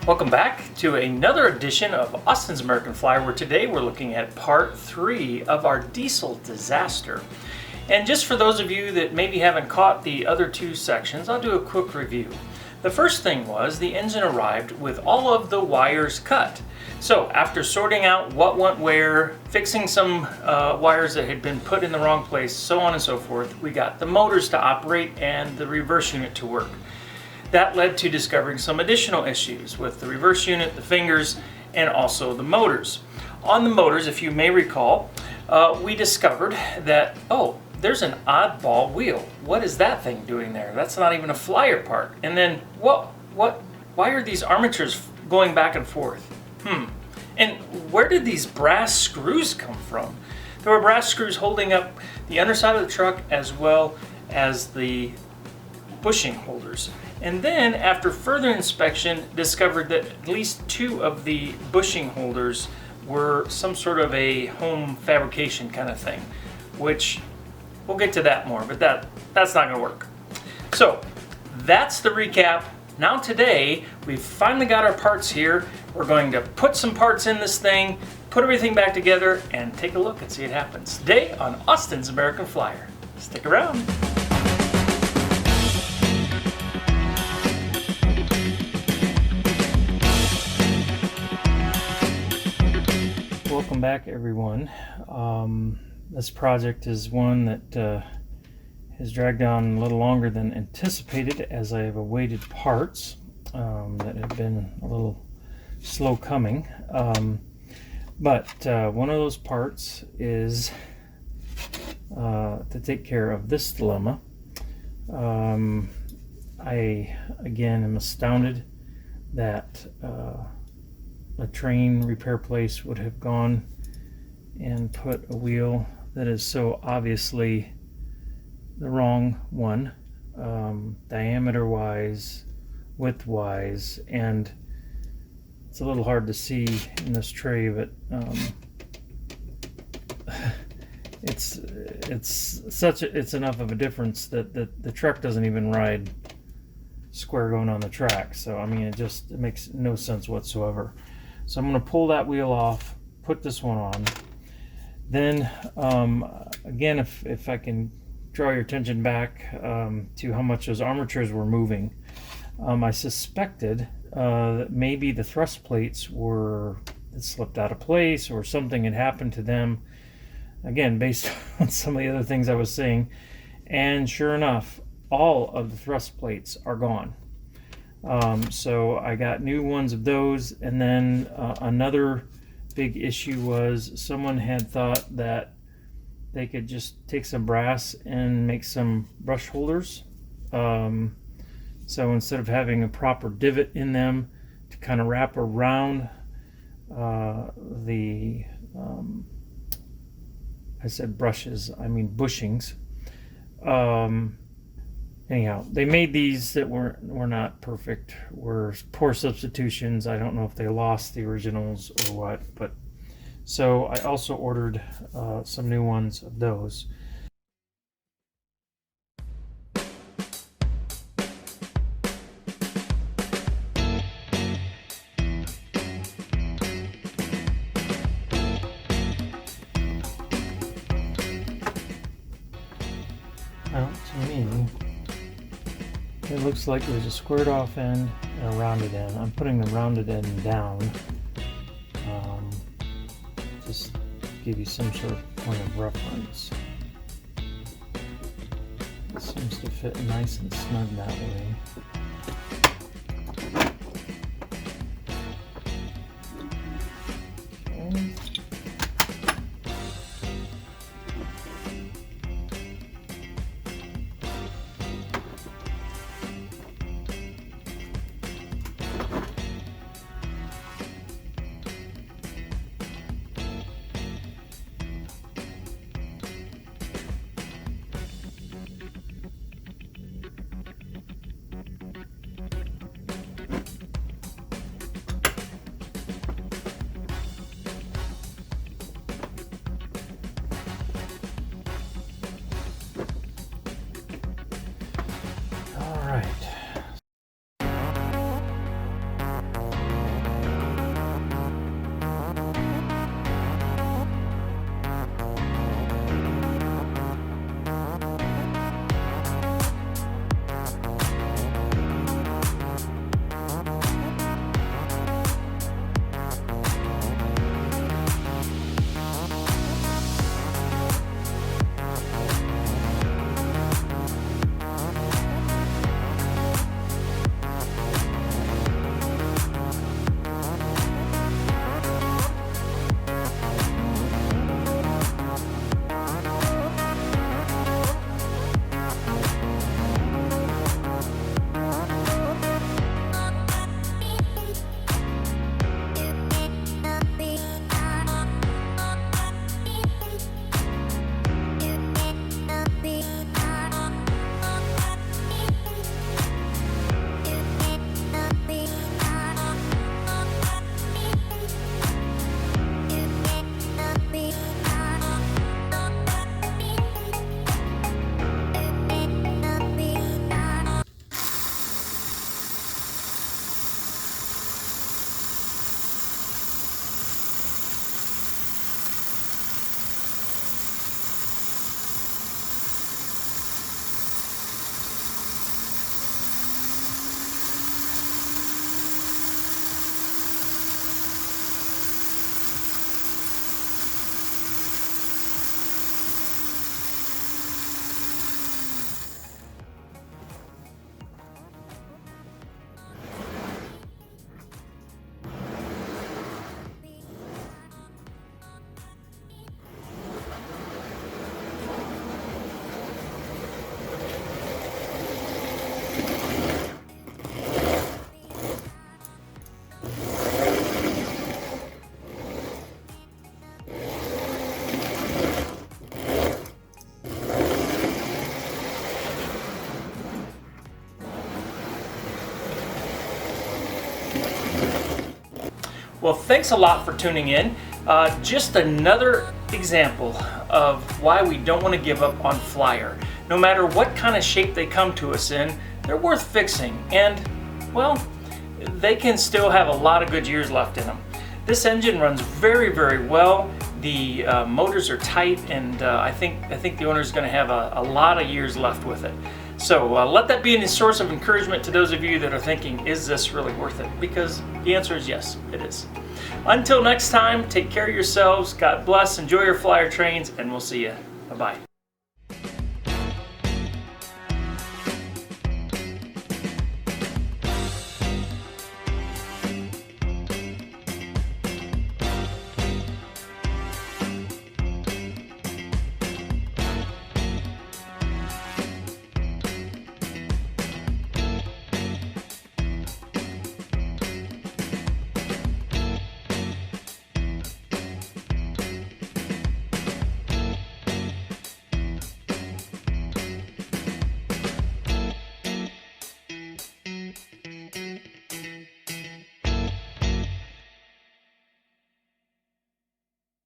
Welcome back to another edition of Austin's American Flyer, where today we're looking at part 3 of our diesel disaster. And just for those of you that maybe haven't caught the other two sections, I'll do a quick review. The first thing was the engine arrived with all of the wires cut. So after sorting out what went where, fixing some wires that had been put in the wrong place, so on and so forth, we got the motors to operate and the reverse unit to work. That led to discovering some additional issues with the reverse unit, the fingers, and also the motors. On the motors, if you may recall, we discovered that, oh, there's an oddball wheel. What is that thing doing there? That's not even a flyer part. And then, why are these armatures going back and forth? And where did these brass screws come from? There were brass screws holding up the underside of the truck as well as the bushing holders. And then, after further inspection, discovered that at least 2 of the bushing holders were some sort of a home fabrication kind of thing, which we'll get to that more, but that's not going to work. So that's the recap. Now today, we've finally got our parts here. We're going to put some parts in this thing, put everything back together, and take a look and see it happens. Today on Austin's American Flyer. Stick around. Welcome back, everyone. This project is one that has dragged on a little longer than anticipated, as I have awaited parts that have been a little slow coming. But one of those parts is to take care of this dilemma. I, again, am astounded that a train repair place would have gone and put a wheel that is so obviously the wrong one, diameter wise, width wise, and it's a little hard to see in this tray, but it's enough of a difference that the truck doesn't even ride square going on the track. So I mean, it makes no sense whatsoever. So I'm going to pull that wheel off, put this one on. Then, again, if I can draw your attention back to how much those armatures were moving, I suspected that maybe the thrust plates had slipped out of place or something had happened to them. Again, based on some of the other things I was seeing. And sure enough, all of the thrust plates are gone. So I got new ones of those, and then another big issue was someone had thought that they could just take some brass and make some brush holders. So instead of having a proper divot in them to kind of wrap around I said brushes, I mean bushings. Anyhow, they made these that were not perfect, were poor substitutions. I don't know if they lost the originals or what, but so I also ordered some new ones of those. Well, to me, it looks like there's a squared off end and a rounded end. I'm putting the rounded end down. Just to give you some sort of point of reference. It seems to fit nice and snug that way. Okay. Well, thanks a lot for tuning in. Just another example of why we don't want to give up on Flyer. No matter what kind of shape they come to us in, they're worth fixing, and well, they can still have a lot of good years left in them. This engine runs very, very well. The motors are tight, and I think the owner is going to have a lot of years left with it. So let that be a source of encouragement to those of you that are thinking, is this really worth it? Because the answer is yes, it is. Until next time, take care of yourselves. God bless. Enjoy your Flyer trains, and we'll see you. Bye-bye.